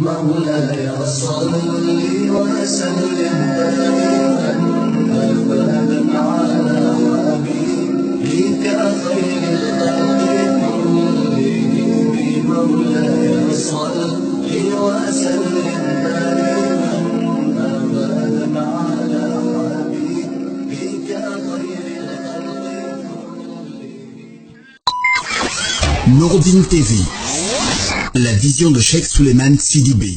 مولاي صل وسلم دائما أبدا على حبيبك خير الخلق كلهم مولاي صل وسلم دائما أبدا على حبيبك خير الخلق كلهم. Nouroudine TV, la vision de Cheikh Souleymane Sidibé.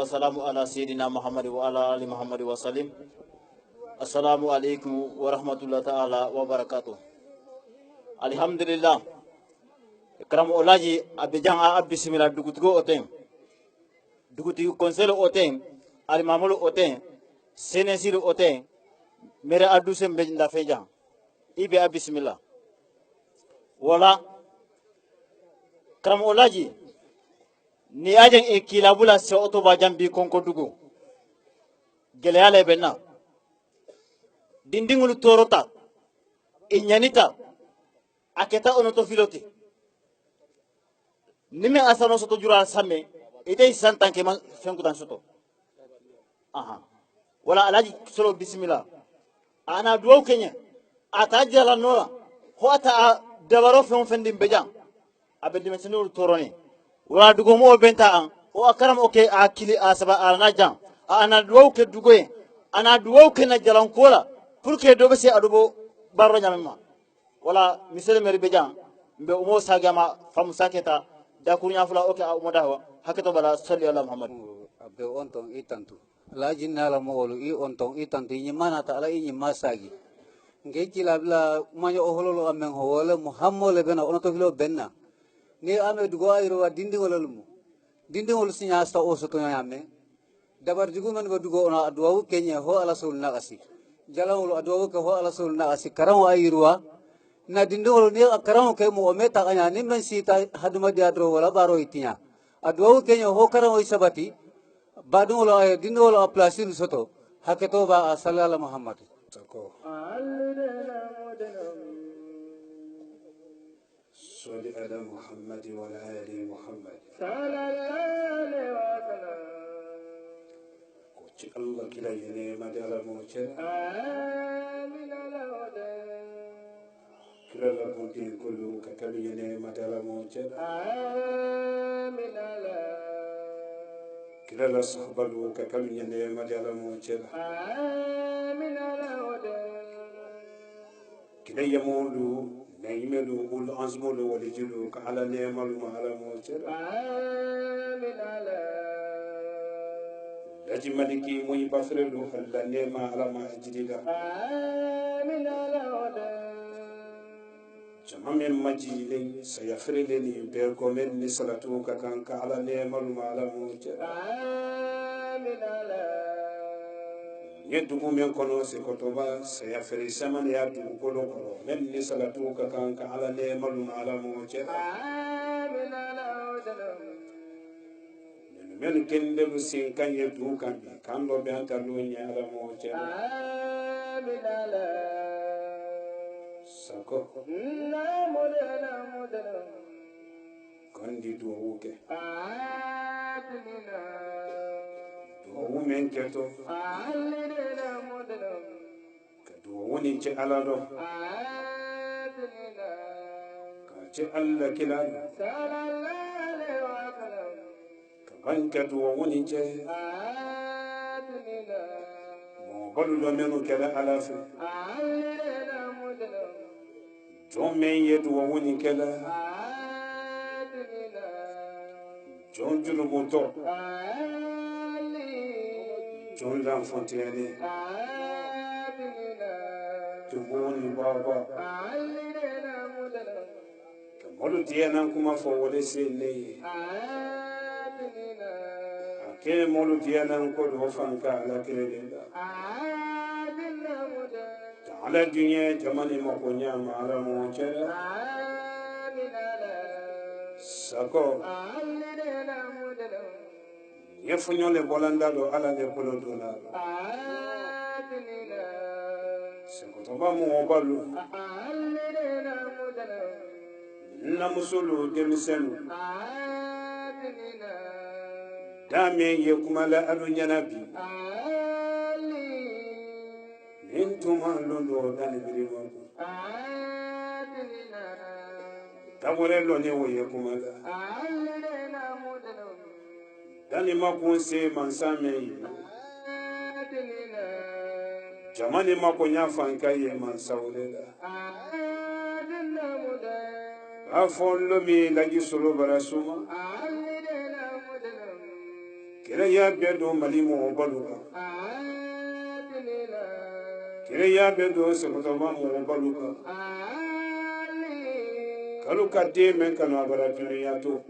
Wassalamu ala sayyidina Muhammad wa ala ali Muhammad wa salim. Assalamu alaikum wa rahmatullahi ta'ala wa barakatuh. Alhamdulillah. Karam olaji abijan a bismillah dugutigo oten. Dugutigo konselo oten, alimamulu oten, senesiru oten, mere adu sembe nda fejan. Ibe a bismillah. Wala karam olaji ni ajen e kilabula se oto ba jambi konko dugu gele yale benna dindingulu torota inyanita aketa onoto filote nime asano soto jura samme ite santan ke man fenkutan soto aha wala alaji solo bismillah ana duwaw kenya ata jala nora ho ata dabaro fen fendim bejan abedi mesenul toroni wala dugo mo benta an o akaram oke akili asaba ana jam ana duwaw ke dugoye ana duwaw ke na jalan kola pour que do be se adubo barro nyamma wala misele meri bejan mbe umo sagama fam saketa da kunya fula oke a umodawa haketo bala salli ala muhammad abbe onton itantu la jinnala mo wolu i onton itantu ni mana ta ala ni masagi ngeki labla manyo ohololo amen ho wala muhammad le bena onoto filo benna ni ame dugo ayro wa dindi wala lumu dindingol sinya sta o soto nyame dabar jugu man go dugo na adwa kenya ho ala sul na asi jalawul adwa ko ho ala sul na asi karam ayirwa na dindingol ni karam ke mo meta kanya nim man sita haduma diadro wala baro itinya adwa kenya ho karam isabati badungol ay dindingol a plasil soto haketo ba sallallahu muhammad Tako. صل على محمد وعلى آل محمد كوتش الله كلا يني مدار موتشر كلا لبودين كله ككل يني مدار موتشر كلا لصحبه ككل يني مدار موتشر كلا يمولو نيملو قول أزملو ولجلو كعلى نيملو على موتشر لجي ملكي موي بفرلو خلا نيما على ما أجريلا جمامين مجيلين سيفرلني بيركومين نسلتو كان كعلى نيملو على موتشر يدوكو من كونو سيكوتوبا سيفري سمن يدوكو كولو كولو من نسلتو كان كعلى نيملو على موتشر men kende lu sin kan ye du kan bi kan do be anta lu nyaala mo ce sako kan di do wuke do wu men keto ka do woni ce ala do ka ce alla kila banka do woni je mo balu do menu kala ala fi jom men yedu woni kala jom julu moto jom dan fontiane to woni baba kamolu tiena kuma fo wole sene ke molu diana ko do fanka ala kelela ala dunya jamani mo ko nyama ala mo chere sako ye funyo le bolanda do ala le polo do la sako to ba mo balu na musulu demisenu dame ye kumala alu nyanabi nintuma londo dani birimo tabore lo ne wo ye kumala dani makunse mansame jamani makonya fanka ye mansaulela afon lo mi lagi solo barasuma kire ya bedo malimo baluka kire ya bedo sekotoma mo baluka kaluka de men kanu abara dunia to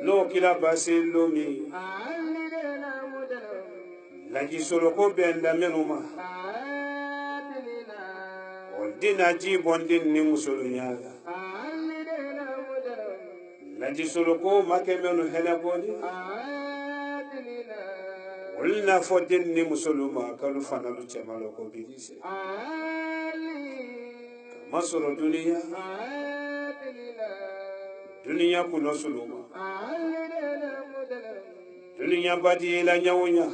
no kila basilo mi laji solo ko benda menuma ondina ji bondin ni musulunya laji solo ko make menu hela boni wulna fodin ni musuluma kalu fanalu chamalo ko bidise masoro dunia kuno suluma dunia badi la nyawunya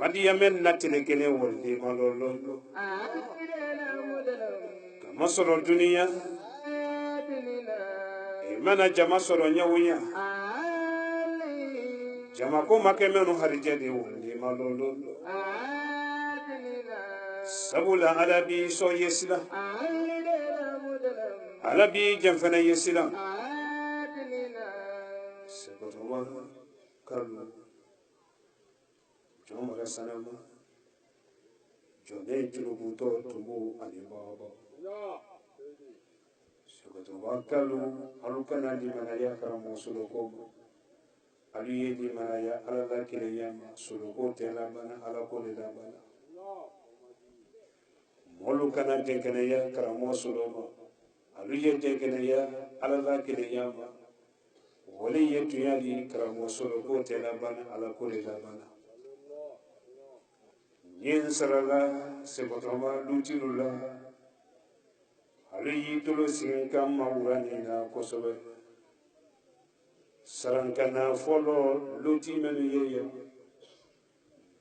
madi yamen natile kele wolde malolo masoro dunia mana jama soro nyawunya jama ko make menu harije de wolde malolo sabula alabi so yesila alabi jamfana yesila sebotwa kalu jomara sanama jone julubuto tumu alibaba Wakalu alukana di mana ya karamo suloko alu ye di mana ya alala kile yama suloko tela bana ala ko le bana molu kana tenkene ya karamo suloko alu ye tenkene ya alala kile yama wali ye tuyali karamo suloko tela bana ala ko le bana yin sarala sebotoma lutilula alu yi tolo sinka mawurani na kosobe sarankana folo luti menu yeye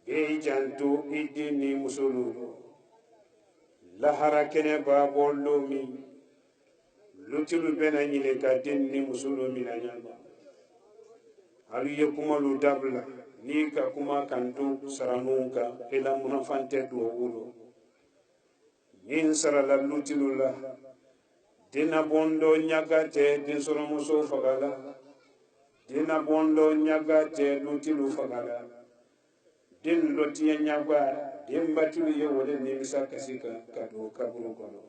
be janto idini musulu lahara kene babo lomi lutilu bena nyile ka dinni musulu minanyama alu ye kuma lu dabla ni ka kuma kanto saranunka ila munafante do wulo yin sarala lutilu la dina bondo nyagate din soromuso fagala dina bondo nyagate lutilu fagala din lotiya nyagwa din batilu ye wole nimisa kasika kado kaburu kono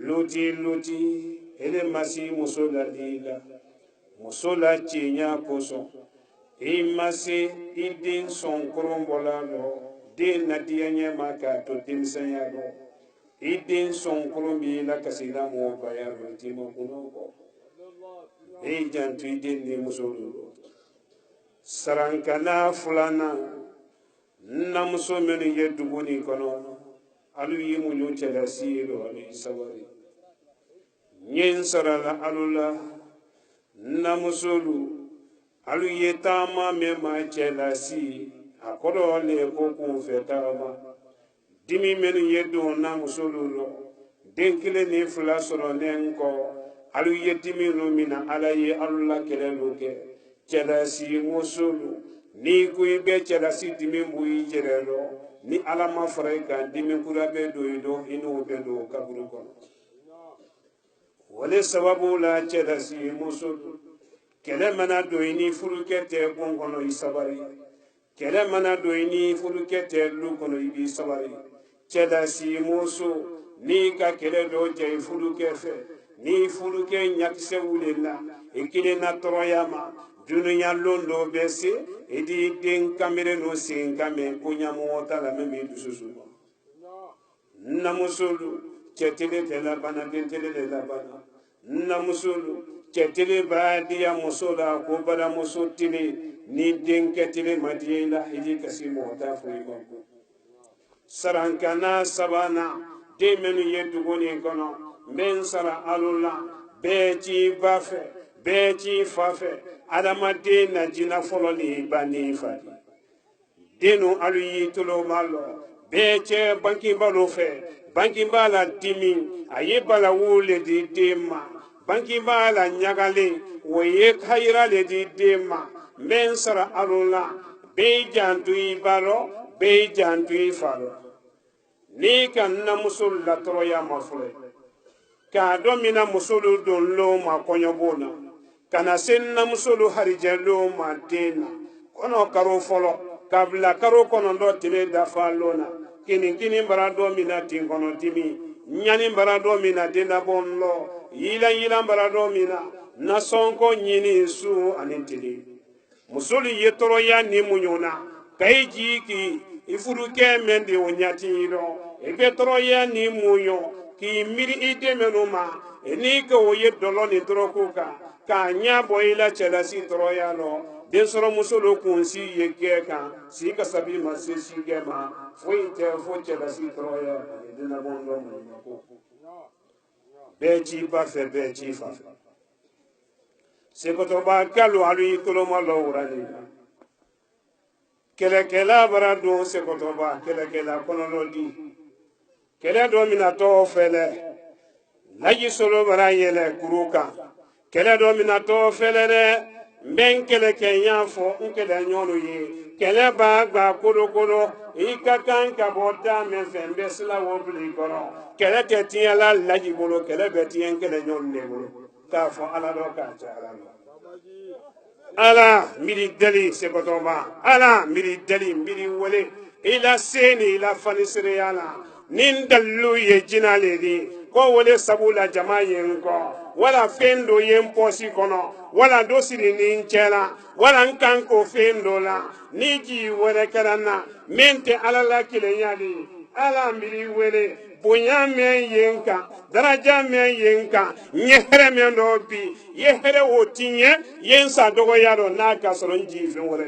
luti ele masi musola lila musola chinya koso imasi idin son korombola no din nadia nyama ka to din sanyalo idin son kolombi la kasila mo bayar timo kuno ko e jantu idin ni musulu sarankana fulana na muso menu ye duguni kono alu yi mu nyu chala siro alu sabari nyen sarala alula na musulu alu ye tama me ma chala si akodo le ko kun fetama dimi menu yedo na musolu lo denkile ni fula soro nenko alu yetimi no mina ala ye alula kele loke chelasi musolu ni kuibe chelasi dimi bui jerelo ni ala mafraika dimi kurabe do ido inu bedo kaburu kono wale sababu la chelasi musolu kele mana do ini fulukete gongono isabari kele mana do ini fulukete lukono ibi sabari chelasi muso ni ka kele do je fuluke fe ni fuluke nyakse wulela ikile na toroyama dununya londo bese edi den kamere no sin kame kunya mota la meme dususu na musulu chetele tela bana dentele la bana na musulu chetele badia musola ko bada musotile ni den ketele madiela idi kasi mota fu imako sarankana sabana de menu yedugoni kono men sara alula bechi bafe bechi fafe adama de na jina folo ni bani fadi denu alu yitolo malo beche banki balo fe banki bala dimi aye bala wule di dema banki bala nyagale woye khaira le di dema men sara alula be jantu ibalo be jantu ifalo ni kan na musul la toroya mafule ka do mina musulu don lo ma konyobona kana sen na musulu harijelo ma dena kono karo folo kabla karo kono do tile da falona kini barado mina tingono timi nyani barado mina dena bonlo yila barado mina na sonko nyini su anintili musulu yetoro ya ni munyona kaiji ki ifuruke mende onyatiro ebetoro ya ni munyo ki miri ide menuma eni ko ye dolo ni trokuka ka nya boila chelasi toroya no den soro musolo kunsi yeke ka si ka sabi masisi gema foite fo chelasi toroya dina bondo mo beji ba fe beji fa se ko to ba kalu alu ikolo mo lo urani kela bara do se ko to ba kela kono no di kele do mina to fele laji solo bara yele kuruka kele do mina to fele ne men kele kenya fo nkele nyolu yi kele ba gba kodokoro ikakan ka bota men fembe sila wo bli kono kele te tiya la laji bolo kele be tiyen kele nyolu ne bolo ka fo ala do ka ala ala miri deli se kotoba ala miri deli miri wole ila seni ila fanisire yana nin dallu ye jinale di ko wole sabula jama yen ko wala fendo yen posi kono wala do siri nin chela wala nkan ko fendo la ni ji wala karana mente alala kile yali ala mbiri wele bonya men yenka daraja men yenka nyehere men do bi yehere wotinye yensa dogo yaro na ka soron ji fen wala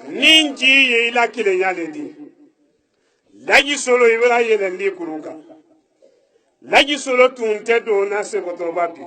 ninji ye ila kile yale di laji solo ibra yele ndi kuruka laji solo tunte do na se koto babi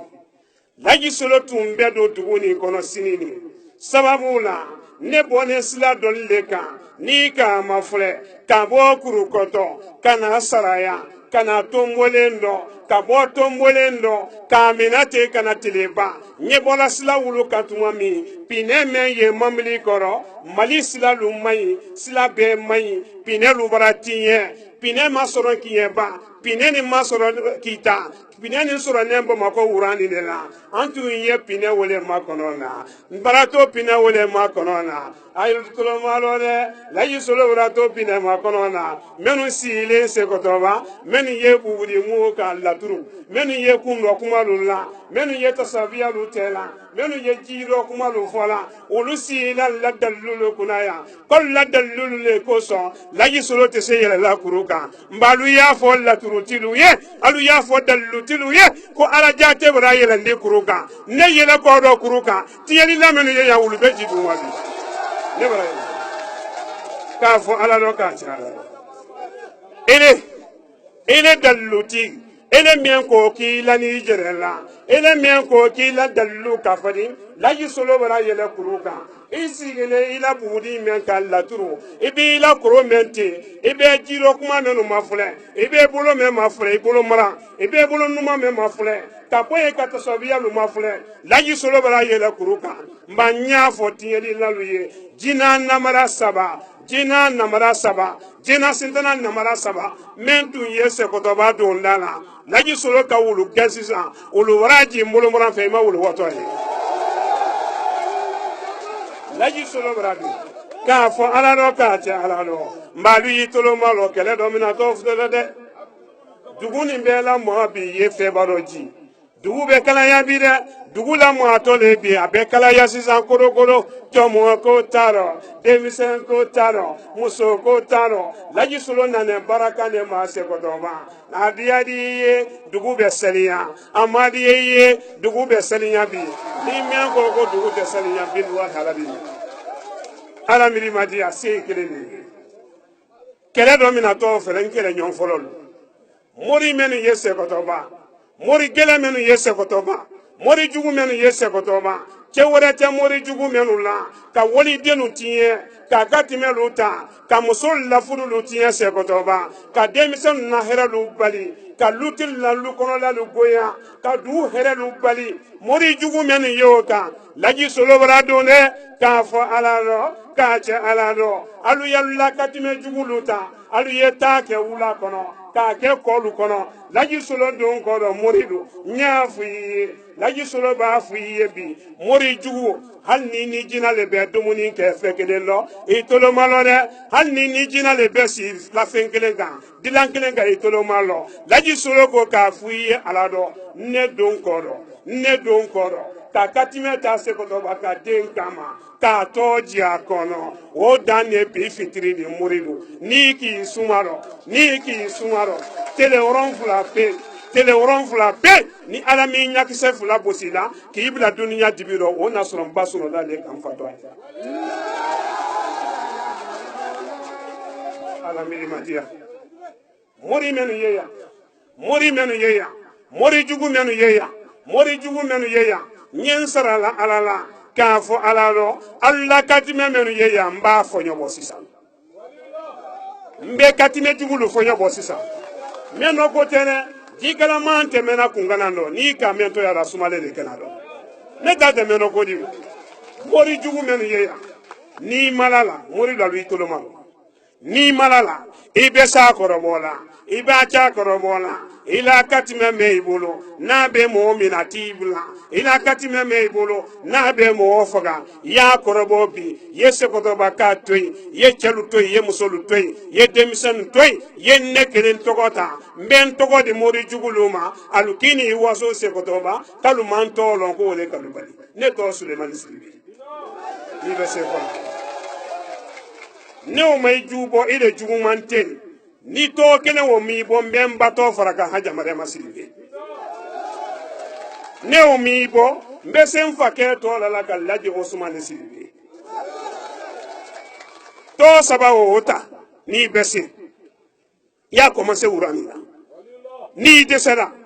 laji solo tumbe do duguni kono sinini sababu la ne bone sila dolle ka ni ka mafule ka bo kurukoto kana saraya kana tombolendo ka bo tombolendo ka minate kana tileba nye bola sila wulu katuma mi pine men ye mamli koro mali sila lu mai sila be mai pine lu baratinye pine masoro kiyeba pine ni masoro kita pine ni soro nembo mako urani de la antu ye pine wole makono na barato pine wole makono na ayo tolo malo de la yisolo barato pine makono na menu sile se kotoba menu ye bubudi mu ka laturu menu ye kundo kumalu la menu ye tasabia lu tela menu ye jiro kumalu fola ulusi la ladallulu kunaya kol ladallulu le koso la yisolo te se yela la kuruka mbalu ya fo laturu tilu ye alu ya fo dallu tilu ye ko ala jate bara yela ndi kuruka ne yela ko do kuruka tiyeli la menu ye ya wulu be jidu wadi ne bara ka fo ala do ka chala ele dalluti ele mien ko ki la ni jerela ele mien ko ki la dallu ka fadi la yisolo bara yela kuruka isigele ila budi men ka laturu ibi ila koro mente ibe jiro kuma menu mafule ibe bolo men mafule ibolo mara ibe bolo numa men mafule kapoye katasobia lu mafule la yisolo bara yela kuruka mbanya fo tieli laluye jina namara saba jina sintana namara saba mentu yese kotoba don lala laji solo ka wulu gasisa wulu waraji mbolo mora fe ma wulu wato he laji solo bradu ka fo ala no ka cha ala no mbalu yitolo malo kele do mina to fdo de duguni mbela mo bi ye fe baroji dugu be kala ya bi de dugu la mo atole bi abe kala ya sisan korokoro tomo ko taro demisen ko taro muso ko taro laji solo nane baraka ne ma se ko doba adiya di dugu be seliya amadi ye dugu be seliya bi ni men ko dugu be seliya bi wa halabi ala miri madi ase kele ni kele do mina to fere nkele nyon folol mori menu yese ko doba mori gele menu yese ko doba mori jugu menu yese ko doba ke worete mori jugu menu la ka woli denu tiye ka gati melu ta ka musol la furu lu tiye se ko toba ka demisen na hera lu bali ka lutil la lu kono la lu goya ka du hera lu bali mori jugu menu yoka laji solo bara done ka fo alalo ka che alalo alu yalla katime jugu luta alu yeta ke wula kono ka ke kolu kono laji solo don ko do moridu nyafu yi laji solo ba fu yi bi mori jugu hal ni jina le be domuni ke fekele lo itolo malo de hal ni jina le be si la fenkele ga dilan kele ga itolo malo laji solo ko ka fu yi alado ne don ko do ka katime ta se ko do ba ka den kama ka toji akono o dane bi fitiri di moridu ni ki sumaro tele oron fula pe ni alami nyakise fula bosila ki ibla dunya dibiro o nasoro basoro la le kan fatwa alami madia mori menu yeya mori jugu menu yeya nyen sara la alala ka fo alalo alla katime menu yeya mba fo nyobo sisa mbe katime jugulu fo nyobo sisa meno ko tene jikala mante mena kungana ndo ni ka mento ya rasumale de kenado ne dade meno ko di mori jugu menu yeya ni malala mori la lui tolo malo ni malala ibe sa korobola iba cha korobola ila katima meibolo na be mo minatibla ila katima meibolo na be mo faga ya korobobi yese kotoba ka toy ye chelu toy ye musolu toy ye demisen toy ye nekelen togota ben togodi mori juguluma alukini waso se kotoba kalu manto lon ko le kalu bali ne to Suleiman Silibi ni be se ko ne o may jubo ile jugumanten ni to kene wo mi bo mbemba to faraka haja Mariama Silibi ne o mi bo mbesen fake to la kalaji Ousmane Silibi to sabawo ota ni bese ya commencé uranina ni desera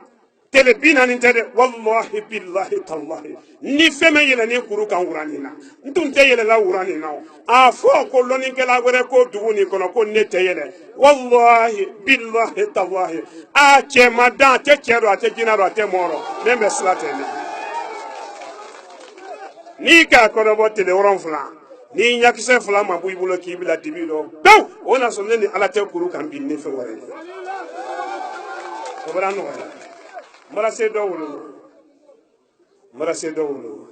telebina ni tede wallahi billahi tallahi ni feme yele ni kuru kan uranina ntunte yele la uranina a fo ko loni kala gore ko duguni kono ko nete yele wallahi billahi tallahi a che madan te chero ate jinaro ate moro nembe slatene ni ka kono bo tele woron fula ni nyakise fula mabu ibulo kibila dibilo do ona sonne ni ala te kuru kan bin ne fe wore ko brano wala marase dawulu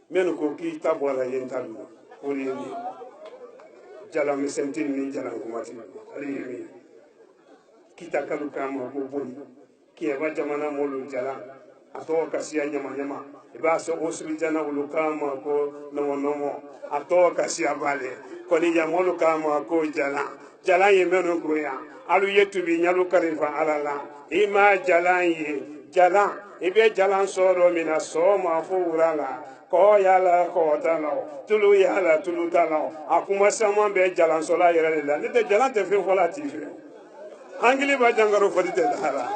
men ko ki tabola yentalu ko ni jala mi sentin ni jala ko mati ali kita kalu kama ko boni ki ba jamana molu jala ato kasiya nyama iba so osri jana ulu kama ko no ato kasiya bale ko ni jamolu kama ko jala ye men ko ya alu yetubi nyalu karifa alala ima jalan ibe jalan soro mina soma furala ko yala ko tano tulu yala tulu tano akuma sama be jalan sola yere la ne te jalan te fe fola ti fe angili ba jangaro fodite dara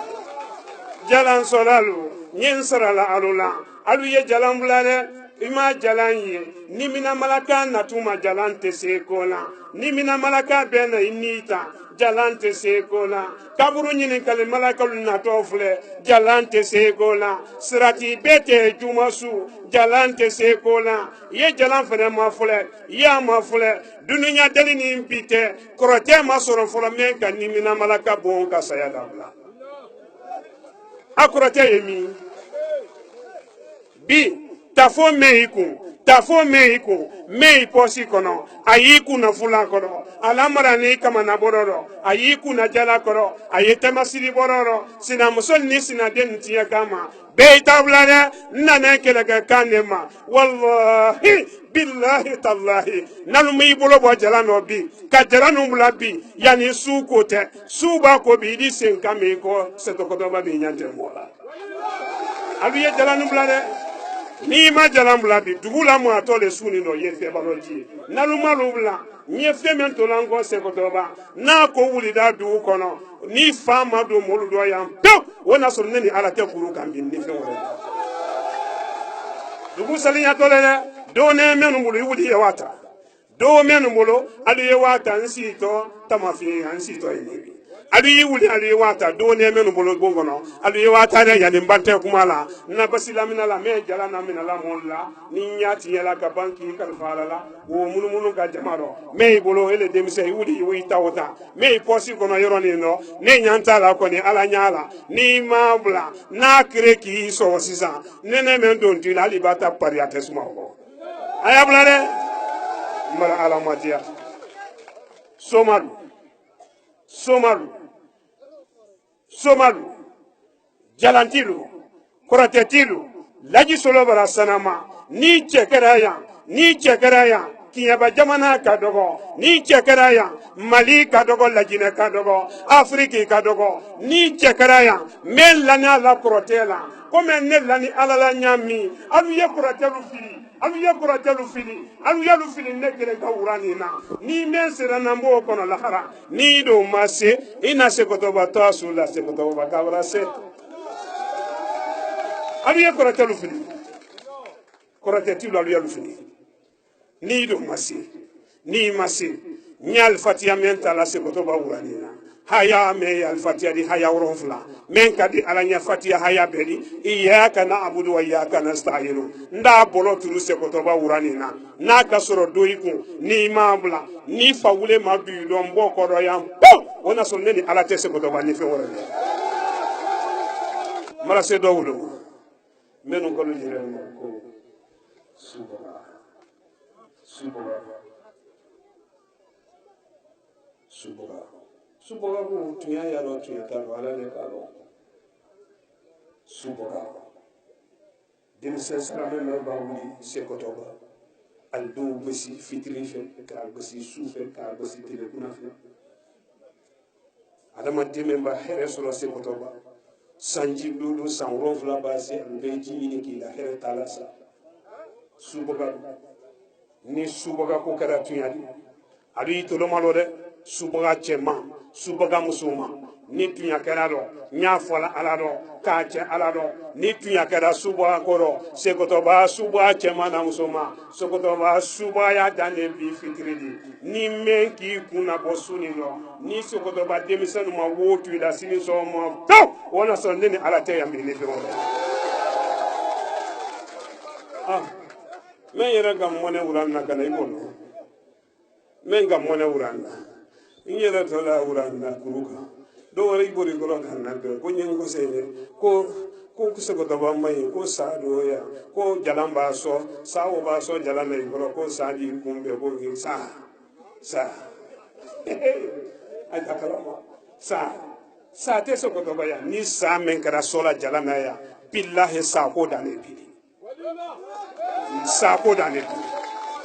jalan solalu nyen sarala alula alu ye jalan bulale ima jalan ye ni mina malaka natuma jalan te se kola ni mina malaka bena inita jalante sekola kaburu nyini kale malakalu nato fule jalante sekola sirati bete jumasu jalante sekola ye jalan fene ma fule ya ma fule dununya dalini impite korote ma soro folo men kan ni mina malaka bon ka saya dabla akorote yemi bi tafo meiku mei posi kono ayiku na fula kono alamara ni kama na bororo ayiku na jala kono ayete masiri bororo sina musol ni sina den tiya kama be tablare nana kelega kanema wallahi billahi tallahi nanu mi bolo bo jala no bi ka jala no bula bi yani su kote su ba ko bi di sen kame ko seto ko do ba bi nyante mola abiye jala no bula de ni ma jalan bula bi dugula mo atole suni no ye fe baloji nalu malu bula nye fe men to lango se ko toba na ko wuli da du kono ni fama do molu do yam to wona so neni ala te kuru kan bin ni fe wona dugu salinya tole le do ne menu mulu wuli ye wata do menu mulu ali ye wata nsi to tamafi nsi to ni ali wuli ali wata do ne menu bolo gongono ali wata ne yani mbante kumala na basila minala me jala na minala molla ni nyati yala ka banki kal falala wo munu ka jamaro me bolo ele demise wuli wi tawta me posi kono yoroni no ne nyanta la ko ni ala nyala ni mabla na kreki so sisa nene men don ti la libata pariate suma ko ayablare mala ala matia somalu jalantilu koratetilu laji solo bara sanama ni chekeraya kiyaba jamana kadogo ni chekeraya mali kadogo lajine kadogo afriki kadogo ni chekeraya melana la protela comme ne lani alala nyami alu ye protelu fili alu yalu fili nekele kawurani na ni mensera nambo kono lahara ni do mase ina se kotoba tasu la se kotoba kawra se alu ye koratelu fili koratetilu alu yalu fili ni do mase nyal fatia menta la se kotoba wurani na haya me al-fatiha di haya urufla men kadi alanya fatiha haya beli iyyaka na'budu wa iyyaka nasta'in nda bolo turu se ko to ba uranina na kasoro doiku ni mabla ni fawule mabi lo mbo ko do yam ona sɔrɔ ne ni ala tɛ se kotoba ni fɛn wɛrɛ de mara se dɔw wolo minnu kɔni yɛrɛ ma ko subaga ko tun y'a yalɔ tun y'a ta dɔn ala de k'a dɔn subaga denmisɛn silamɛ mɛ b'a wuli se kotoba ali dɔw gosi fitiri fɛ k'a gosi su fɛ k'a gosi tile kunna fɛ adamaden min b'a hɛrɛ sɔrɔ se kotoba sanji don san 7 b'a se ani bɛ ji ɲini k'i la hɛrɛ t'a la sa subaga ni subaga ko kɛra tuɲali ale y'i toloma lɔ dɛ subaga cɛman subaga musoman ni tuɲa kɛra dɔ n y'a fɔ ala dɔ k'a cɛ ala dɔ ni tuɲa kɛra subaga kɔrɔ sekotoba subaga cɛman na musoman sekotoba subaga y'a dan de bi fitiri de ni mɛn k'i kunna bɔ su nin dɔ ni sekotoba denmisɛnninw ma wo tu i la sini sɔgɔma pewu o na sɔrɔ ne ni ala tɛ yan bi ne fɛnw dɛ mɛn yɛrɛ ka mɔnɛ wuran na ka na i kɔnɔ mɛn ka mɔnɛ wuran na n yɛrɛ tɔ la wuran na kuru kan dɔw wɛrɛ i bori kɔrɔ ka na bɛn ko n ye n kɔsɛ dɛ ko sekotoba ma ɲi ko sa do yan ko jalan b'a sɔ sawo b'a sɔ jalan na i kɔrɔ ko sa di kun bɛɛ ko sa a kalama sa tɛ sekotoba yan ni sa min kɛra sɔ la jalan na yan billahi sa ko dan ne bi sa ko dan ne bi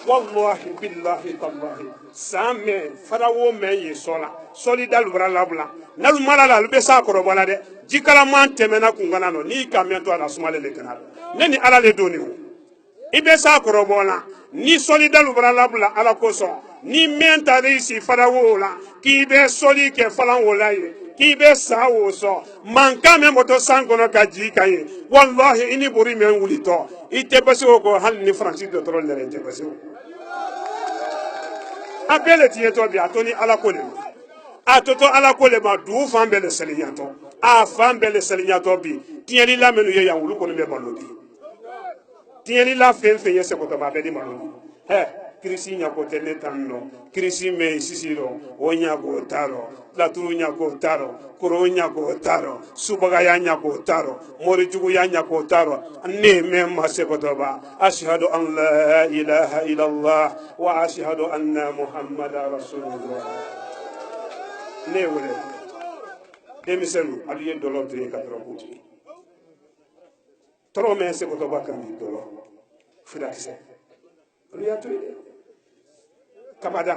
wallahi billahi tallahi sa mɛn farawo mɛn ye sɔ la sɔli dalubara labila n'alu mara la alu bɛ s'a kɔrɔbɔ la dɛ jikalaman tɛmɛna kungana nɔ n'i ka mɛn to a la sumalen de kana ne ni ala le don nin i bɛ s'a kɔrɔbɔ la ni sɔli dalubara labila ala kosɔn ni mɛn ta de si farawo la k'i bɛ sɔli kɛ falan wo la ye k'i bɛ sa wo sɔn mankan mɛn bɔtɔ san kɔnɔ ka jigin ka ye wallahi i ni bori mɛn wulitɔ i tɛ basi o kɔ hali ni faransi dɔtɔrɔ nɛrɛ tɛ basi o a bɛɛ le tiɲɛ tɔ bi a to ni ala ko le ma a tɔtɔ ala ko le ma dugu fan bɛɛ le sɛliyatɔ a fan bɛɛ le sɛliyatɔ bi tiɲɛlila minnu ye yan olu kɔni bɛ malo di tiɲɛlila fɛn fɛn ye sɛkɔtɔba a bɛɛ di malo di kirisi ɲako tɛ ne tan nɔ kirisi mɛ sisi rɔ o ɲako t'a rɔ laturu ɲako t'a rɔ koro ɲako t'a rɔ subagaya ɲako t'a rɔ morijuguya ɲako t'a rɔ ne mɛ ma sɛkɔtɔba ashhadu an la ilaha illallah wa ashhadu anna muhammada rasulullah ne wele denmisɛnninw alu ye dɔlɔ to ye ka dɔrɔn kuntigi tɔrɔ mɛ sɛkɔtɔba kan bi dɔlɔ firakisɛ olu y'a to ye dɛ kabada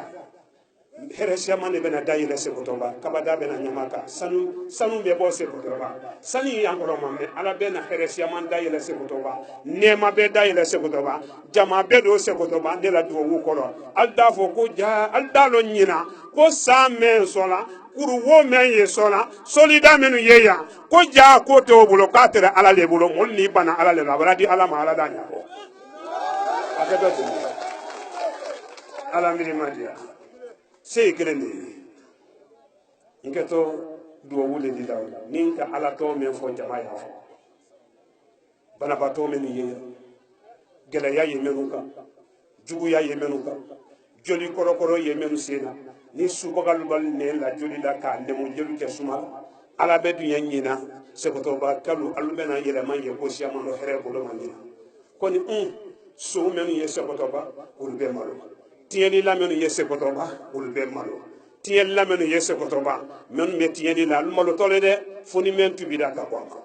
hɛrɛsiyaman de bɛna da yɛlɛ sekotoba kabada bɛna ɲamaka sanu bɛ bɔ sekotoba sanu y'an kɔrɔ ma mɛ ala bɛna hɛrɛsiyaman da yɛlɛ sekotoba nɛɛma bɛ da yɛlɛ sekotoba jama bɛ don sekotoba ne la duwawu kɔrɔ ali t'a fɔ ko ja ali t'a lɔ ɲina ko san mɛn sɔnna kuruwo mɛn ye sɔnna solida minnu ye yan ko ja ko tɛ o bolo k'a tɛrɛ ala le bolo mɔli ni bana ala le la a bɛna di ala ma ala t'a ɲabɔ a kɛ bɛ ten ala miiri ma diya se ye kelen de ye n kɛtɔ duwawu le di la o la ni ka ala tɔgɔ min fɔ jama y'a fɔ banabaatɔ minnu ye yan gɛlɛya ye minnu kan juguya ye minnu kan joli kɔrɔkɔrɔ ye minnu sen na ni subagalubali nɛn la joli la k'a nɛmu joli kɛ suma la ala bɛ dun ye ɲina sɛkɔtɔba kalo alu bɛna yɛlɛma ye ko siyaman dɔ hɛrɛ bolo ma ɲina kɔni so minnu ye sɛkɔtɔba olu bɛ malo tiɲɛlila minnu ye sekotoba olu bɛ malo tiɲɛlila minnu ye sekotoba minnu bɛ tiɲɛli la olu malotɔ le dɛ fo ni mɛn tubira ka bɔ a ma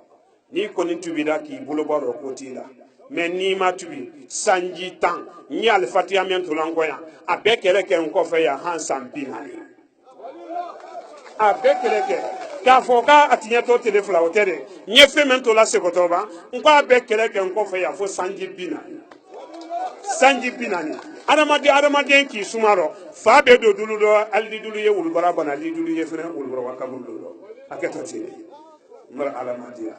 n'i kɔni tubira k'i bolo bɔ o ko t'i la mɛ n'i ma tubi sanji 10 n ye alifatiya min to la n kɔ yan a bɛɛ kɛlɛ kɛ n kɔfɛ yan han san 40 a bɛɛ kɛlɛ kɛ k'a fɔ k'a tiɲɛtɔ tile 2 o tɛ dɛ n ye fɛn min to la sekotoba n ko a bɛɛ kɛlɛ kɛ n kɔfɛ yan fo sanji 40 sanji 40 adamaden k'i suma rɔ fa bɛ don dulu dɔ ali dulu ye wulubara bana ali dulu ye fɛnɛ wulubara wa kaburu dɔ a kɛ to ten n bɛ ala ma diya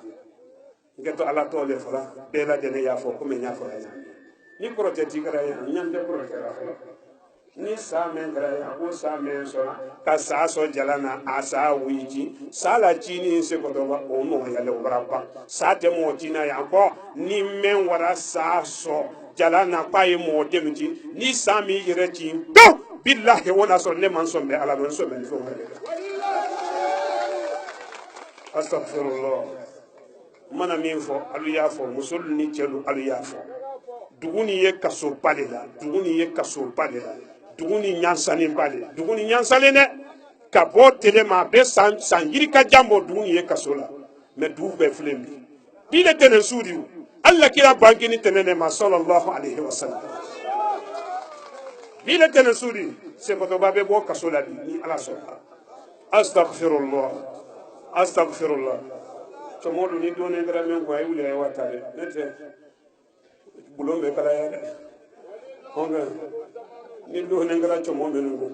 n kɛ to ala tɔ le fɔra bɛɛ lajɛlen y'a fɔ komi n y'a fɔ yan ni kɔrɔ tɛ ti kɛra yan n y'an tɛ kɔrɔ kɛra fɔlɔ ni sa mɛn kɛra yan ko sa mɛn sɔrɔ ka sa sɔn jalan na a sa wuyi ci sa la ci ni se kɔtɔba o nɔgɔya le wara ban sa tɛ mɔgɔ ci na yan kɔ ni mɛn wara sa sɔn jalan na k'a ye mɔgɔ dɛmɛ ci ni sa min yɛrɛ ci pewu bilahi o na sɔrɔ ne ma sɔn bɛ ala ma sɔn bɛ ni fɛn wɛrɛ de kan astaghfirullah mana min fɔ alu y'a fɔ muso ni cɛ don alu y'a fɔ dugu ni ye kasoba de la dugu ni ye kasoba de la dugu ni ɲansalenba de dugu ni ɲansalen dɛ ka bɔ tele ma a bɛ san yiri ka jan bɔ dugu ni ye kaso la mɛ dugu bɛɛ filɛ bi bi de tɛnɛ su de Allah kira banki ni tɛnɛ ne ma sallallahu alaihi wasallam bi de tɛnɛ su de sɛbɛtɔba bɛ bɔ kaso la bi ni ala sɔnna astaghfirullah astaghfirullah cɔmɔdu ni dɔɔnin kɛra min kɔ a ye wuli a ye wa ta dɛ ne tɛ bulon bɛ kalaya dɛ ni dɔɔnin kɛra cɔmɔ minnu ko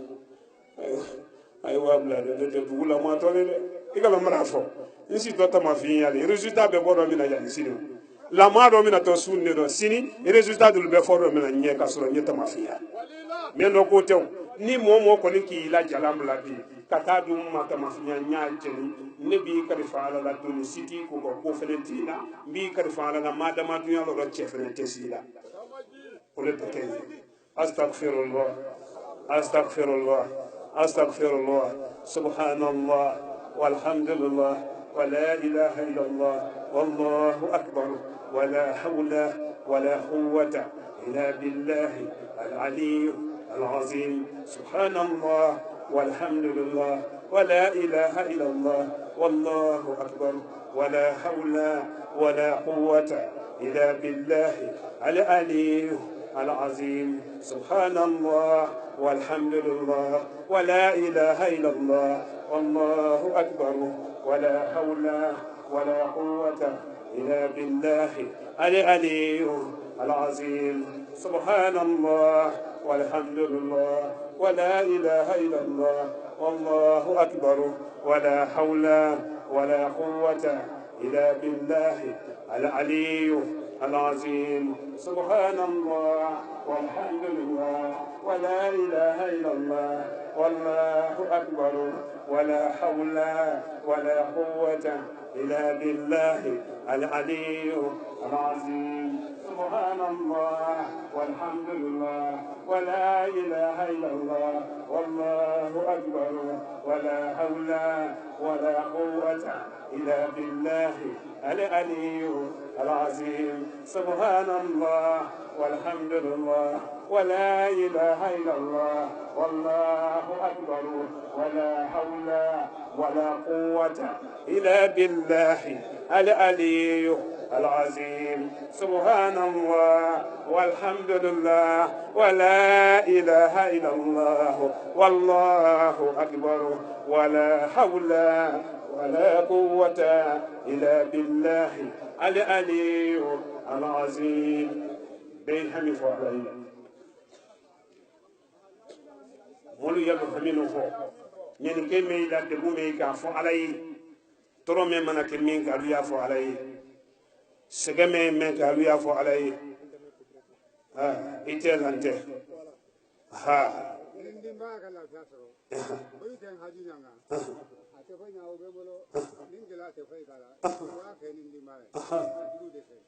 a ye wa bila dɛ ne tɛ dugu la maa tɔ de dɛ i kana mara fɔ n si tɔ tama fi yali résultat bɛ bɔ dɔ min na yanni sini lama dɔ min na tɔ su ne dɔ sini résultat dɔw bɛ fɔ dɔ min na ɲɛ ka sɔrɔ ɲɛ tama fi yali mais dɔ ko tɛ ni mɔɔ mɔɔ kɔni k'i la jalan bila bi ka taa di ma tama fi yali ɲa jɛni ne b'i kalifa ala la doni si t'i ko ka ko fɛnɛ t'i la n b'i kalifa ala la maa dama dunya lɔ cɛ fɛnɛ tɛ s'i la o de tɛ kɛ ye astaghfirullah astaghfirullah astaghfirullah subhanallah walhamdulillah ولا إله إلا الله والله أكبر ولا حول ولا قوة إلا بالله العلي العظيم سبحان الله والحمد لله ولا إله إلا الله والله أكبر ولا حول ولا قوة إلا بالله العلي العظيم سبحان الله والحمد لله ولا إله إلا الله والله أكبر ولا حول ولا قوة إلا بالله العلي العظيم سبحان الله والحمد لله ولا إله إلا الله والله أكبر ولا حول ولا قوة إلا بالله العلي العظيم سبحان الله والحمد لله ولا إله إلا الله والله أكبر ولا حول ولا قوة إلا بالله العلي العظيم سبحان الله والحمد لله ولا إله إلا الله والله أكبر ولا حول ولا قوة إلا بالله العلي العظيم سبحان الله والحمد لله ولا إله إلا الله والله أكبر ولا حول ولا قوة إلا بالله العلي العظيم سبحان الله والحمد لله ولا إله إلا الله والله أكبر ولا حول ولا قوة إلا بالله العلي العظيم بين حمي فوالي مولو يلو حمينو فو ñen ke me la de bu me ka fo alay toro me mana ke min ka lu ya fo alay sege me ka lu ya fo alay itelante ha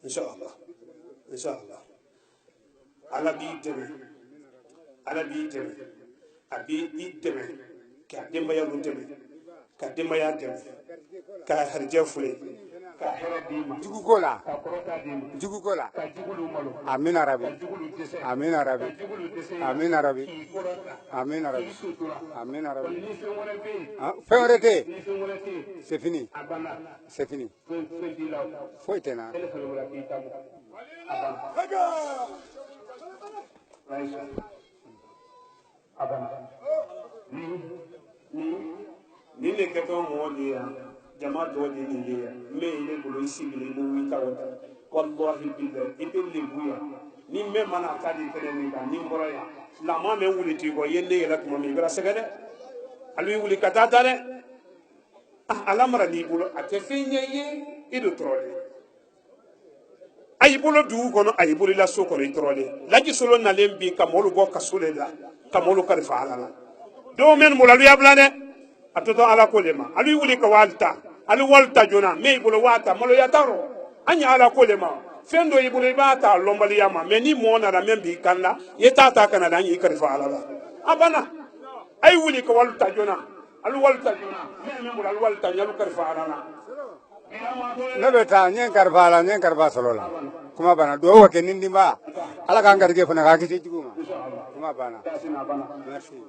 inshallah inshallah ala bi teme abi iteme ka dembaya lunteme ka dembaya teme ka harje fule ka herabima jugukola ka korota dim jugukola ka jugulu malo amina rabbi amina rabbi amina rabbi amina rabbi amina rabbi fewrete c'est fini c'est fini faut tena ni ne kɛtɔ mɔgɔ de yan jama tɔ de nin ye yan n bɛ ne bolo i sigilen ni wuli ta o ta wallahi billahi i bɛ lebu yan ni mɛ mana ta di kɛnɛ min kan ni n bɔra yan lama mɛ wuli t'i kɔ i ye ne yɛlɛ tuma min i bɛna sɛgɛ dɛ ale bɛ wuli ka taa ta dɛ ala mara n'i bolo a tɛ fɛn ɲɛ i ye i do tɔrɔlen a y'i bolo dugu kɔnɔ a y'i bolo i la so kɔnɔ i tɔrɔlen laji solo nalen bi ka mɔlu bɔ kaso de la ka mɔlu kalifa ala la dɔw mɛ nin bolo alu y'a bila dɛ a tɔtɔ ala ko le ma alu wuli ka wali ta alu wali ta joona mɛ i bolo waa ta maloya t'a rɔ an ye ala ko le ma fɛn dɔ y'i bolo i b'a ta lɔnbaliya ma mɛ ni mɔɔ nana min b'i kan la i t'a ta kana da an y'i kalifa ala la a banna a ye wuli ka wali ta joona alwalta me mo alwalta nyalu karfa arana ne beta nyen karba solola kuma bana do wa kenin dimba ala kan garge fana ka kiti juguma kuma bana merci.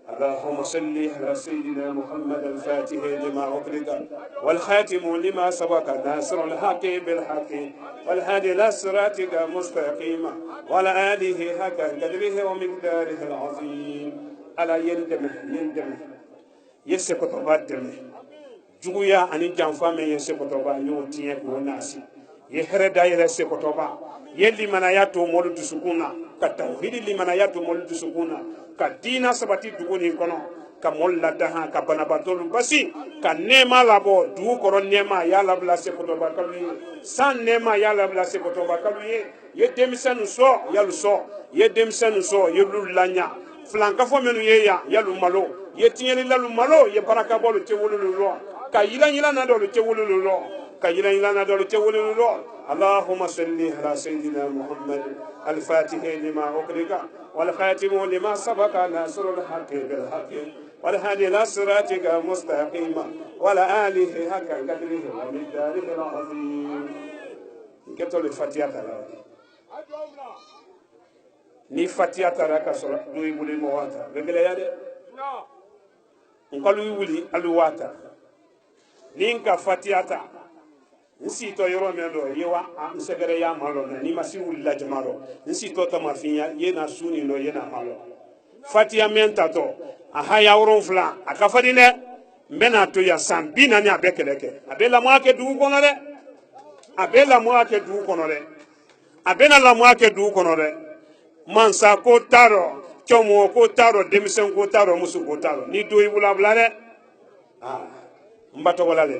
اللهم صل على سيدنا محمد الفاتح لما أغلق والخاتم لما سبق ناصر الحق بالحق والهادي إلى صراطك مستقيما وعلى آله حق قدره ومقداره العظيم على يندمه يسكت دمه جويا أن جنفا من يسكت يوتيه وناسي يهرد يسكت يلي مناياتو مولد سكونا كتوحيد اللي مناياتو مولد سكونا كدينا سبتي دغوني كونو كمولا دها كبناباتول بسي كنيما لابو دو كورون نيما يالا بلا سيكوتو باكالوي سان نيما يالا بلا سيكوتو باكالوي يدمسن سو يالو سو يدمسن سو يلو لانيا فلانكا فومنو ييا يالو مالو يتيني لالو مالو يباركا بولو تيولو لو كايلا يلا نادولو تيولو لو كايلا يلا نادولو تيولو لو اللهم صل على سيدنا محمد الفاتح لما أغلق والخاتم لما سبق ناصر الحق بالحق والهادي إلى صراطك مستقيما وعلى آله حق قدره ومقداره العظيم. كتب الفاتحة ni fatiha tara ka sɔrɔ n'oyi wuli mɔgɔ ta bɛ gɛlɛya dɛ nkalu wuli alu wata ni nka fatiha ta nsi to yɔrɔ min dɔ ye wa n sɛgɛrɛ ya ma lɔ ni ma si wulila jama lɔ nsi to ta ma finya ye na su ni lɔ ye na ma lɔ fatiha min ta tɔ a haya wolonfila a ka fadi dɛ n bɛ n'a to yan san 40 a bɛ kɛlɛ kɛ a bɛ lamɔya kɛ dugu kɔnɔ dɛ a bɛ lamɔya kɛ dugu kɔnɔ dɛ a bɛ na lamɔya kɛ dugu kɔnɔ dɛ mansa ko taro chomo ko taro demisen ko taro musu ko taro ni do ibula bla de mbato wala le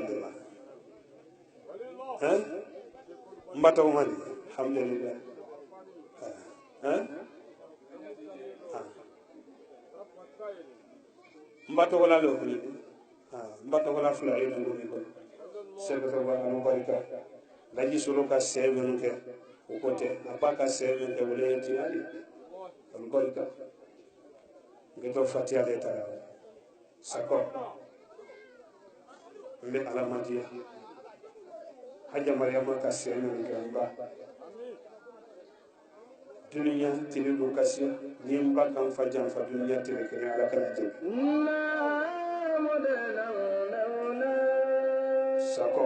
mbato mani alhamdulillah mbato wala le mbato wala fula e do ni ko sebe ko ba mo barika daji solo ka sebe nke ukote apaka sebe nke wale ti ali albarika ngeto fatia leta sako mbe alamati haja mariama ka sebe nke mba dunia tililu kasia nimba kan fajan fa dunia tileke ala kala je sako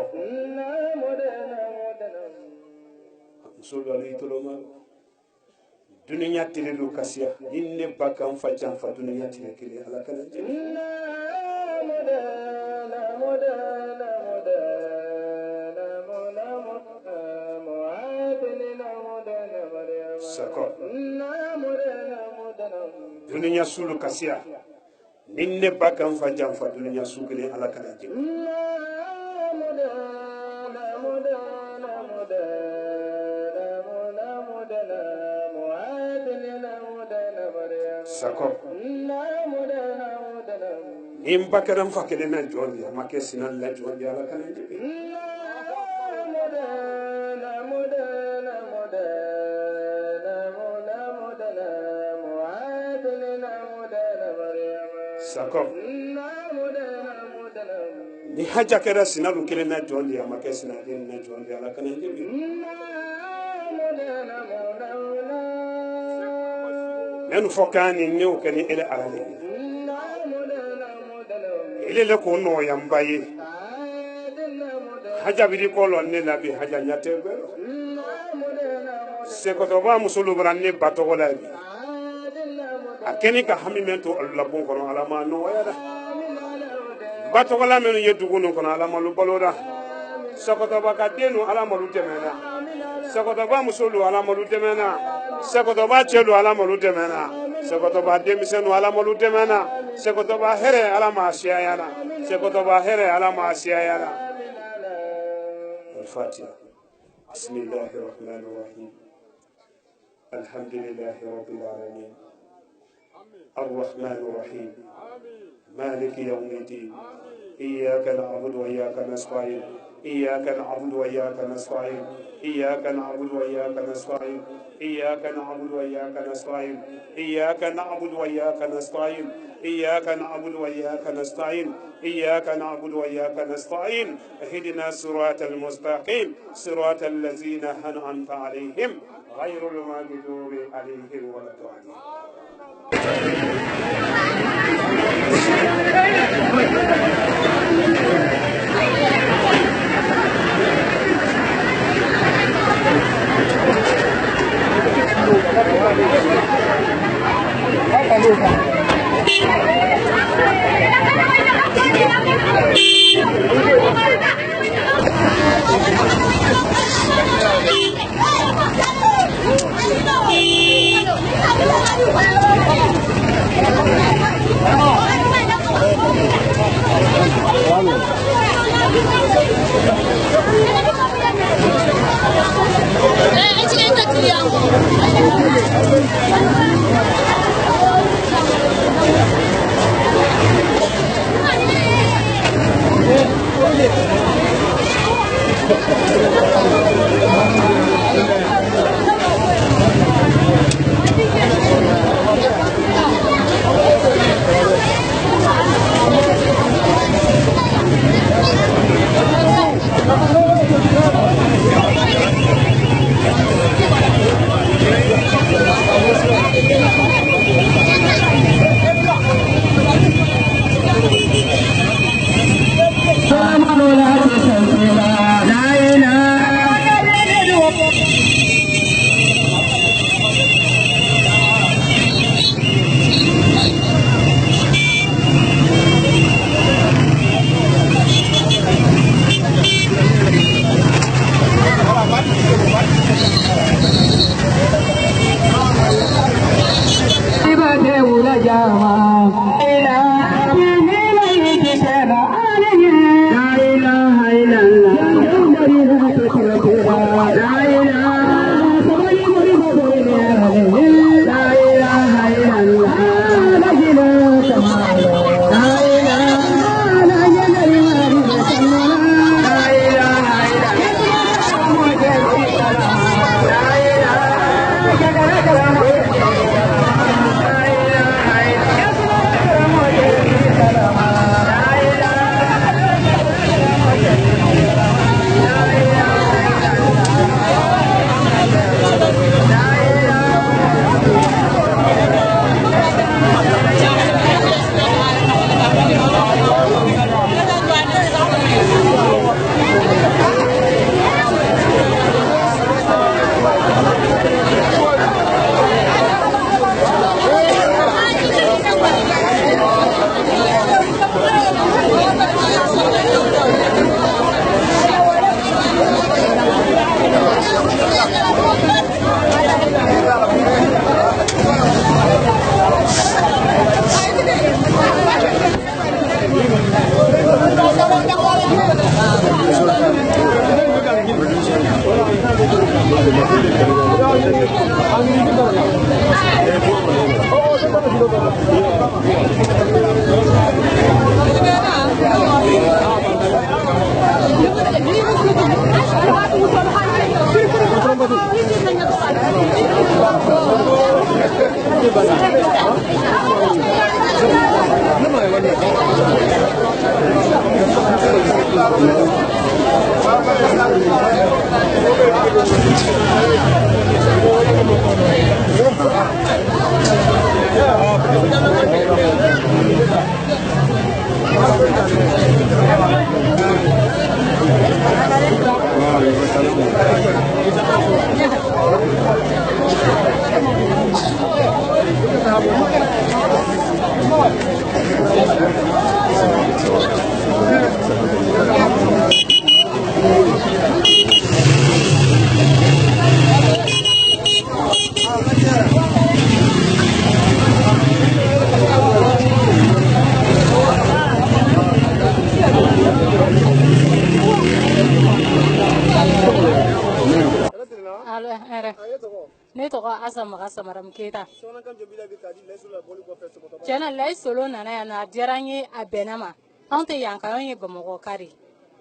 musolali toloma dunia tililu kasia inne bakan fajan fa dunia tileke ala kala je sako dunia sulu kasia ninne bakan fajan fa dunia sugele ala kana je sako nim bakaram fakele na jondi make sinan la jondi ala kana je sako ni haja kera sinalu kele na jondi make sinan na jondi ala kana je nenu fokani new kani ele alale ele le ko no yambaye haja bidi ko lon ne labi haja nyate be se ko to ba musulu branne bato ko labi akeni ka hamimento Allah bon kono alama no wayada bato ko lamenu yedugo no kono alama lu baloda sokoto ba ka denu alama lu temena sokoto ba musulu alama lu temena sekoto ba chelu ala molu temena sekoto ba demisenu ala molu temena sekoto ba here ala ma asiyana sekoto ba here ala ma asiyana al-fatiha bismillahir rahmanir rahim alhamdulillahi rabbil alamin arrahmanir rahim maliki yawmiddin iyyaka na'budu wa iyyaka nasta'in إياك نعبد وإياك نستعين إياك نعبد وإياك نستعين إياك نعبد وإياك نستعين إياك نعبد وإياك نستعين إياك نعبد وإياك نستعين إياك نعبد وإياك نستعين اهدنا الصراط المستقيم صراط الذين أنعمت عليهم غير المغضوب عليهم ولا الضالين. Tiɲɛna layi solo nana yan nɔ a diyara n ye a bɛnna ma anw tɛ yan ka anw ye Bamakɔ ka de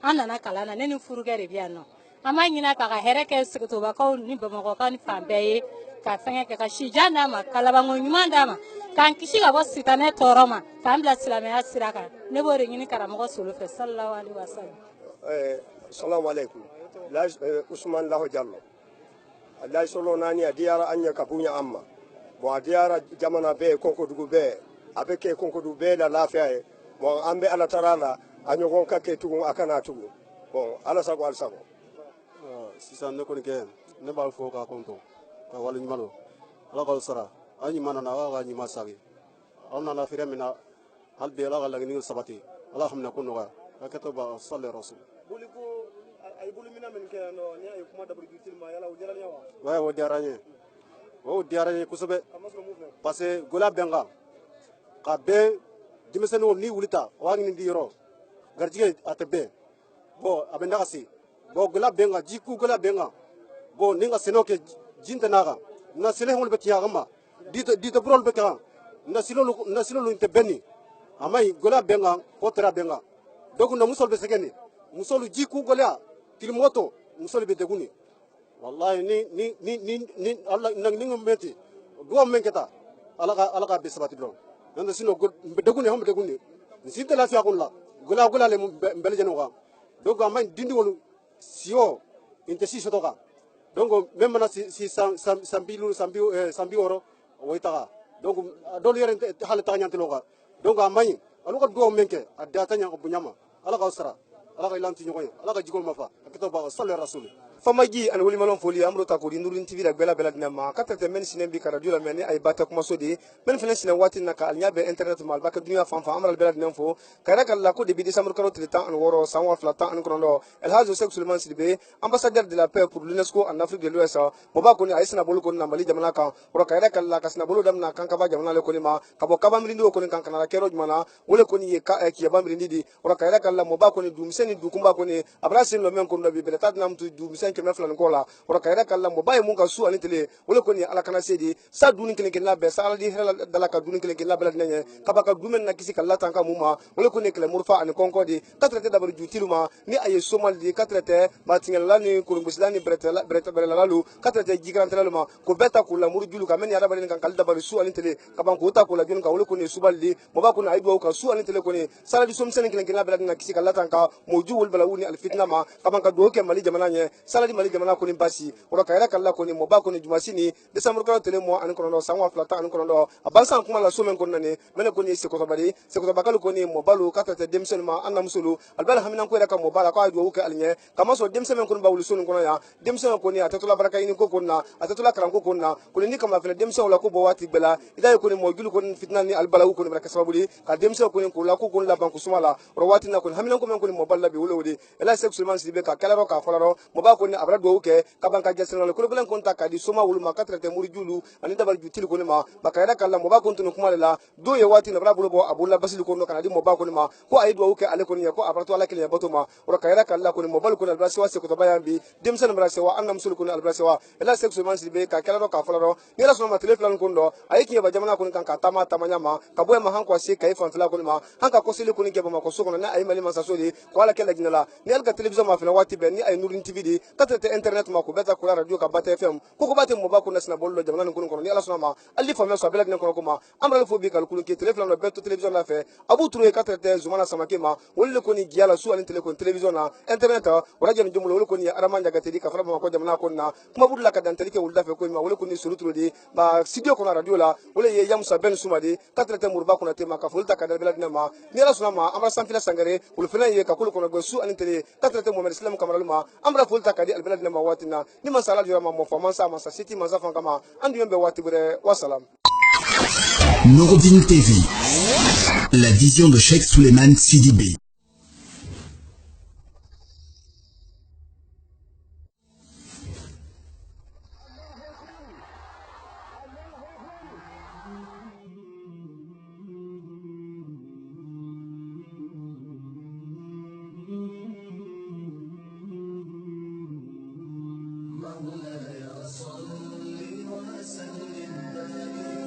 an nana kalan na ne ni furukɛ de bɛ yan nɔ an b'a ɲini a fɛ a ka hɛrɛ kɛ Sigitobakaw ni Bamakɔkaw ni fan bɛɛ ye ka fɛngɛ kɛ ka sijan d'a ma ka labanko ɲuman d'a ma k'an kisi ka bɔ sitanɛ tɔɔrɔ ma k'an bila silamɛya sira kan ne b'o de ɲini karamɔgɔ Solo fɛ sallallahu alaihi wasallam. Assalamu alaikum. Usman Lahu Jallo. Allah solo nani a diyara anya kabunya amma. Bon a diyara jamana be konko dugu be abeke konko dugu be la lafiya ye. Bon ambe ala tarala a ɲɔgɔn ka kɛ tugun a kana tugun. Bon ala sago ala sago. Sisan ne kɔni kɛ ne b'a fɔ k'a kɔntɔ ka wale ɲuman don ala k'aw sara an ɲuman nana ala ka ɲuman sagi aw nana feere min na hali bi ala ka laɲiniw sabati ala ka minɛ ko nɔgɔya a kɛ to ba sali rasul Boli ko ay boli mina min kɛ no ni ay kuma dabari gitil ma yala o diyara ɲɛ wa. Ouais o diyara n ye o diyara n ye kosɛbɛ parce que gola bɛn kan ka bɛn denmisɛnninw ni wulita o b'a ɲini di yɔrɔ garijɛgɛ a tɛ bɛn bon a bɛ nagasi bon gola bɛn kan jiku gola bɛn kan bon ni ka sɛnɛw kɛ ji tɛ n'a kan na sɛnɛ hɔn bɛ tiɲɛ a kan ma dita burol bɛ kɛ kan na silolu tɛ bɛn ni a ma ɲi gola bɛn kan k'o tɛra bɛn kan donc na musolu bɛ sɛgɛn ni musolu jiku gɔlɛya tilimoto musolu bɛ degun ni wallahi ni ala ni ngombe ti duwa men keta ala ka be sabati don nanda sino degun ni hom degun ni sinte la fiya kun la gola le mbele jeno ka donc amay dindi wolu sio inte si soto ka donc même na si sambi oro woita donc dol yere hal ta nyanti lo ka donc amay alu ka duwa men ke adata nya ko bunyama ala ka usra ala ka ilanti nyokoy ala ka jigol mafa akito ba sallallahu rasul Famaji an wuli malon foli amro ta ko di Nurun TV la bela dina ma ka tete men sinen bi ka radio la men ay bata kuma so de men fene sinen wati na ka alnya be internet mal ba ka dunya fan fa amral bela dina fo kara kala ko de bi décembre karo tan an woro sanwa flata an krondo El Hadji Sheikh Suleiman Sidibe ambassadeur de la paix pour l'UNESCO en Afrique de l'Ouest mo ba ko ni ay sina bolu ko na mali jamana kan ro kara kala ka sina bolu dam na kan ka ba jamana le ko ni ma ka bo ka ba mrindi ko ni kan kana kero jumana wole ko ni ka ki ba mrindi di ro kara kala mo ba ko ni dum seni du kumba ko ni abrasin lo men ko ndo bi bela nam tu dum sen ke meflan ko la ora kayra kala mo baye mun ka su ani tele wala ko ni ala kana sedi sa duni kelen kelen la be sa di hela dala ka duni kelen kelen la bela nanye ka ba ka dumen na kisi kala tan ka muma wala ko ni kele murfa ani konko di katrete da bari jutiluma ni aye somal di katrete matingel la ni kulumbuslani breta bela lalu katrete jigrantela luma ko beta ko la murjulu ka men ya da bari kan kala da bari su ani tele ka ban ko ta ko la jon ka wala ko ni subaldi mo ba ko ni aido ka su ani tele ko ni sala di som sen kelen kelen la bela na kisi kala tan ka mo juwul bela wuni al fitna ma ka ban ka do ke mali jamana nye sala di mali jamana ko ni basi ora kayra kala ko ni mo ba ko ni jumasini décembre ko tele mo an ko no sanwa flata an ko no abansan kuma la somen ko nani mele ko ni se ko bari se ko bakal ko ni mo balu kata te demsen ma anna musulu albal haminan ko ka mo bala ko ajo ko alnye kama so demsen ko ba wulu sunu ko ya demsen ko ni atatula baraka ni ko na atatula karam ko na ko ni kama fele demsen la ko bo wati bela ida ko ni mo julu ko ni fitna ni albala ko ni baraka sabuli ka demsen ko ni ko la ko la banku sumala ro wati na ko haminan ko men ko ni mo balla bi wulu wudi ela Sheikh Suleiman Sidibe ka kala ro ka falaro mo ba ko ni abra do ke ka ban ka jasna ko bulan kon ta ka di soma wulu ma katra te muri julu ani dabar jutil ko ni ma ba ka kala mo ba ko tunu kuma la do ye wati na bra bulo bo abulla basil ko no kana di mo ba ko ni ma ko ay do ke ale ko ni ko abrato ala kele bato ma ro ka kala ko ni mo bal ko na albasi wa se ko to bayan bi demsen bra se wa annam sul ko ni albasi wa ela Sheikh Suleiman Sidibe ka kala ro ka falaro ni la soma telefon ko ndo ay ki ba jamana ko ni kan ka tama tamanya ma ka boy ma han ko se kay fan fila ko ni ma han ka ko sele ko ni ke ba ma ko so ko na ay mali man sa so di ko ala kele ginala ni al ka television ma fila wati be ni ay Nurun TV di katra te internet ma ko beta ko radio ka bata FM ko bate mo ba ko nasna bollo jamana ko ni ala sona ma ali fa me so bela ko ko ma amra fo bi kal kulun ke telephone no beto television la fe abu turu e katra te zumana samake ma wolle ko ni giala su alin tele ko television na internet o radio ni jumulo wolle ko ni arama jaga te di ka fara ma ko jamana ko na kuma budula ka dan tele ke wulda fe ko ma wolle ko ni suruturu di ba studio ko na radio la wolle ye yam sa ben suma di katra te murba ko na te ma ka fulta ka bela dina ma ni ala sona ma amra sanfila sangare wol fena ye ka kulu ko na go su alin tele katra te mo mer islam kamara ma amra fulta ka di al bela dina ma watina ni man sala jura ma mo famansa ma sa city ma sa fan kama andu yembe wati bure wassalam. Nouroudine TV, la vision de Cheikh Suleiman Sidibe. مولاي صل وسلم دائما